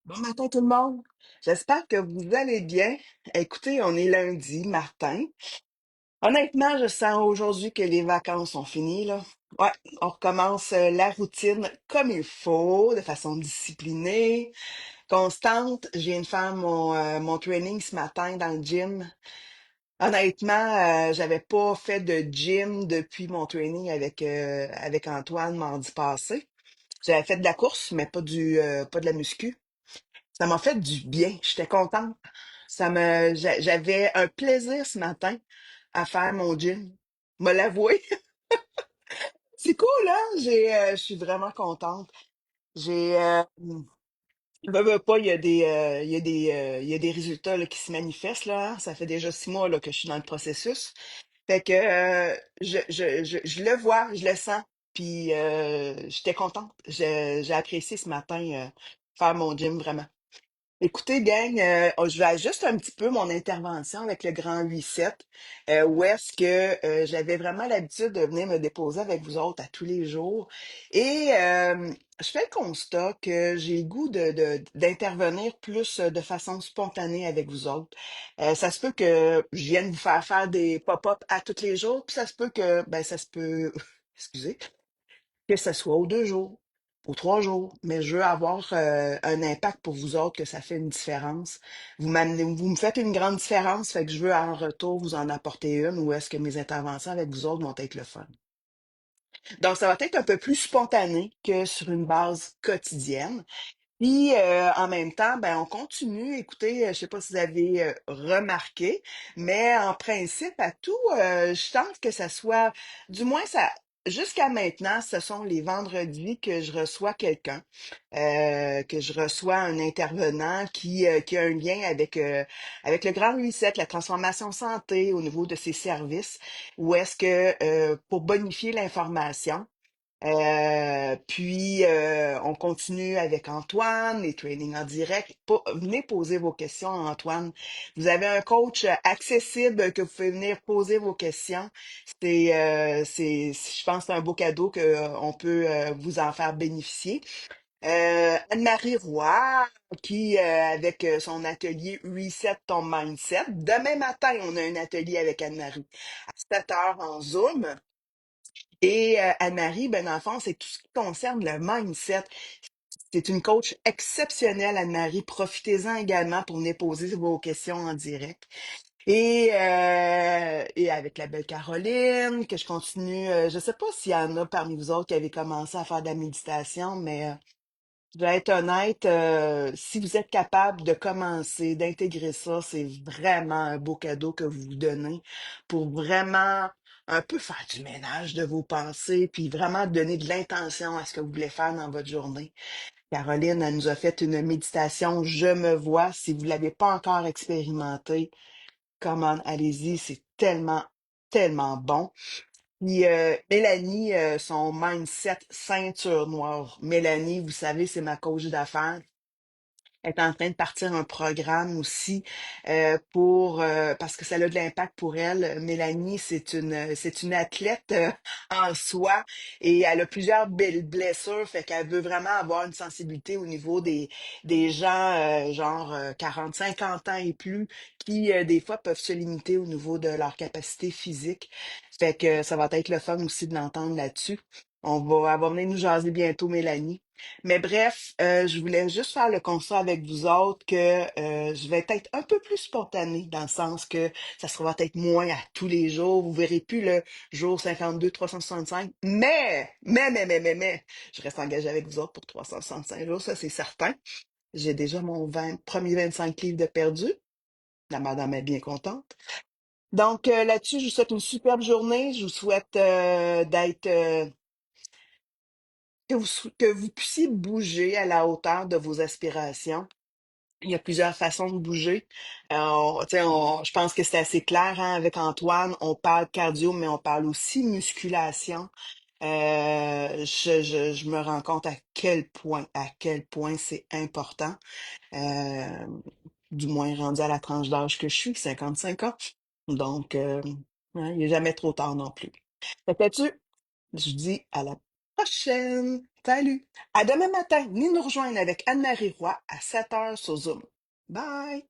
Bon matin tout le monde. J'espère que vous allez bien. Écoutez, on est lundi matin. Honnêtement, je sens aujourd'hui que les vacances sont finies, là. Ouais, on recommence la routine comme il faut, de façon disciplinée, constante. Je viens de faire mon training ce matin dans le gym. Honnêtement, j'avais pas fait de gym depuis mon training avec Antoine mardi passé. J'avais fait de la course, mais pas de la muscu. Ça m'a fait du bien. J'étais contente. J'avais un plaisir ce matin à faire mon gym. Me l'avouer. C'est cool, hein? Je suis vraiment contente. J'ai, veux pas, il y a des résultats là, qui se manifestent, là, hein. Ça fait déjà 6 mois là, que je suis dans le processus. Fait que, je le vois, je le sens. Puis, j'étais contente. J'ai apprécié ce matin, faire mon gym vraiment. Écoutez, gang, je vais ajuster un petit peu mon intervention avec le grand 8-7, où est-ce que j'avais vraiment l'habitude de venir me déposer avec vous autres à tous les jours. Et je fais le constat que j'ai le goût d'intervenir plus de façon spontanée avec vous autres. Ça se peut que je vienne vous faire des pop-up à tous les jours, puis ça se peut que, ben, ça se peut, excusez, que ce soit aux 2 jours, aux 3 jours, mais je veux avoir un impact pour vous autres, que ça fait une différence. Vous me faites une grande différence, fait que je veux en retour vous en apporter une, ou est-ce que mes interventions avec vous autres vont être le fun. Donc, ça va être un peu plus spontané que sur une base quotidienne. Puis, en même temps, ben, on continue. Écoutez, je sais pas si vous avez remarqué, mais en principe, à tout, je tente que ça soit, du moins, ça, jusqu'à maintenant, ce sont les vendredis que je reçois quelqu'un, que je reçois un intervenant qui a un lien avec le Grand Reset, la transformation santé au niveau de ses services, ou est-ce que, pour bonifier l'information, puis, on continue avec Antoine, les trainings en direct. Venez poser vos questions à Antoine. Vous avez un coach accessible que vous pouvez venir poser vos questions. Je pense que c'est un beau cadeau qu'on peut vous en faire bénéficier. Anne-Marie Roy, qui, avec son atelier Reset ton mindset. Demain matin, on a un atelier avec Anne-Marie à 7 heures en Zoom. Et Anne-Marie, ben, dans le fond, c'est tout ce qui concerne le mindset. C'est une coach exceptionnelle, Anne-Marie. Profitez-en également pour venir poser vos questions en direct. Et avec la belle Caroline, que je continue. Je ne sais pas s'il y en a parmi vous autres qui avez commencé à faire de la méditation, mais je vais être honnête, si vous êtes capable de commencer, d'intégrer ça, c'est vraiment un beau cadeau que vous vous donnez pour vraiment un peu faire du ménage de vos pensées, puis vraiment donner de l'intention à ce que vous voulez faire dans votre journée. Caroline, elle nous a fait une méditation Je me vois. Si vous ne l'avez pas encore expérimenté, come on, allez-y, c'est tellement, tellement bon. Puis Mélanie, son mindset ceinture noire. Mélanie, vous savez, c'est ma coach d'affaires est en train de partir un programme aussi parce que ça a de l'impact pour elle. Mélanie, c'est une athlète en soi et elle a plusieurs belles blessures, fait qu'elle veut vraiment avoir une sensibilité au niveau des gens genre 40, 50 ans et plus qui des fois peuvent se limiter au niveau de leur capacité physique. Fait que ça va être le fun aussi de l'entendre là-dessus. Elle va venir nous jaser bientôt, Mélanie. Mais bref, je voulais juste faire le constat avec vous autres que je vais être un peu plus spontanée dans le sens que ça sera peut-être moins à tous les jours. Vous verrez plus le jour 52, 365. Mais, je reste engagée avec vous autres pour 365 jours, ça c'est certain. J'ai déjà mon premier 25 livres de perdu. La madame est bien contente. Donc là-dessus, je vous souhaite une superbe journée. Je vous souhaite que vous puissiez bouger à la hauteur de vos aspirations. Il y a plusieurs façons de bouger. Tu sais, je pense que c'est assez clair hein, avec Antoine. On parle cardio, mais on parle aussi musculation. Je me rends compte à quel point c'est important. Euh, du moins rendu à la tranche d'âge que je suis, 55 ans. Donc, hein, il n'est jamais trop tard non plus. Fait que là-dessus, je dis à la prochaine. Salut. À demain matin. Venez nous rejoindre avec Anne-Marie Roy à 7 heures sur Zoom. Bye.